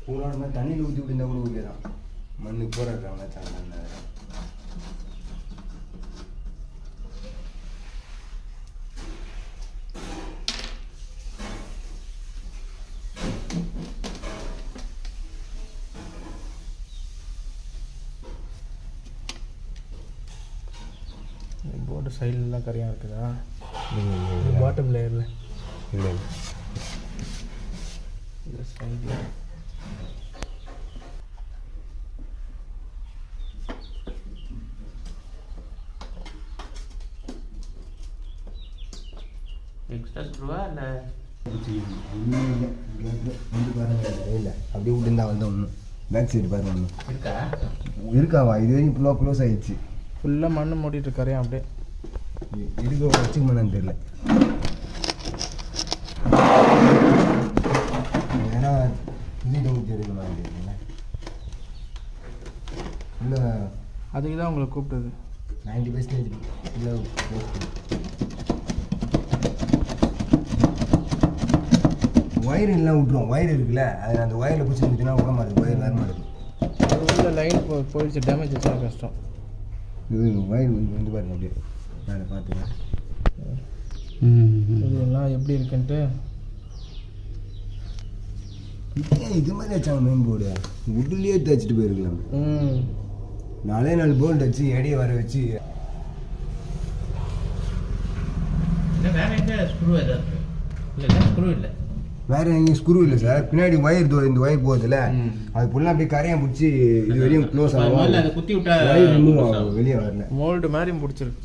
பூராடமாக தண்ணியில் ஊற்றி விட்டு இருந்தால் கூட ஓகே தான். மண்ணுக்கு போகிற இருக்காங்களா சாங்க போர்டு சைட்லாம் கரையாக இருக்குதா? பாட்டம் லேயரில் இல்லை இந்த சைடில் எக்ஸ்ட்ரா ஸ்க்ரூவா இல்லை வந்து பாருங்க இல்லை அப்படியே விட்டுருந்தா வந்து ஒன்றும் பேக் சைடு பாருங்க ஒன்றும் இருக்கா இருக்காவா இது வரைக்கும் ஃபுல்லாக க்ளோஸ் ஆகிடுச்சு. ஃபுல்லாக மண்ணு மூடிட்டு கரையான் அப்படியே இருக்க வச்சுக்கமானு தெரியல. ஏன்னா இது ஊற்றி எடுக்கணும் இல்லை அதுக்கு தான் உங்களை கூப்பிட்டது. 90% இல்லை ஒயர் எல்லாம் விட்டுரும். ஒயர் இருக்குல்ல அது அந்த ஒயரில் பிடிச்சி இருந்துச்சுன்னா விட மாட்டேது. ஒயர் வர மாட்டேது. அது உள்ள லைன் போயிடுச்சு டேமேஜ் ஆச்சுன்னா கஷ்டம். இது ஒயர் வந்து பாருங்க அப்படியே நான் பார்த்துக்கிறேன். இதெல்லாம் எப்படி இருக்குன்ட்டு இது மாதிரி வச்சாங்க மெயின் போர்டு உட்லேயே தைச்சிட்டு போயிருக்கலாம். 4 போல்ட் வச்சு எடையை வர வச்சு வேற எங்க ஸ்க்ரூ ஏதாவது இல்லை ஸ்க்ரூ இல்லை வேற எங்கேயும் ஸ்க்ரூ இல்லை சார். பின்னாடி ஒயர் இந்த ஒயர் போகுதுல்ல அது ஃபுல்லாக அப்படியே கரையாக பிடிச்சி இது வரையும் க்ளோஸ் ஆகும். குத்தி விட்டா வெளியே வரல. மோல்டு மாதிரி பிடிச்சிருக்கு.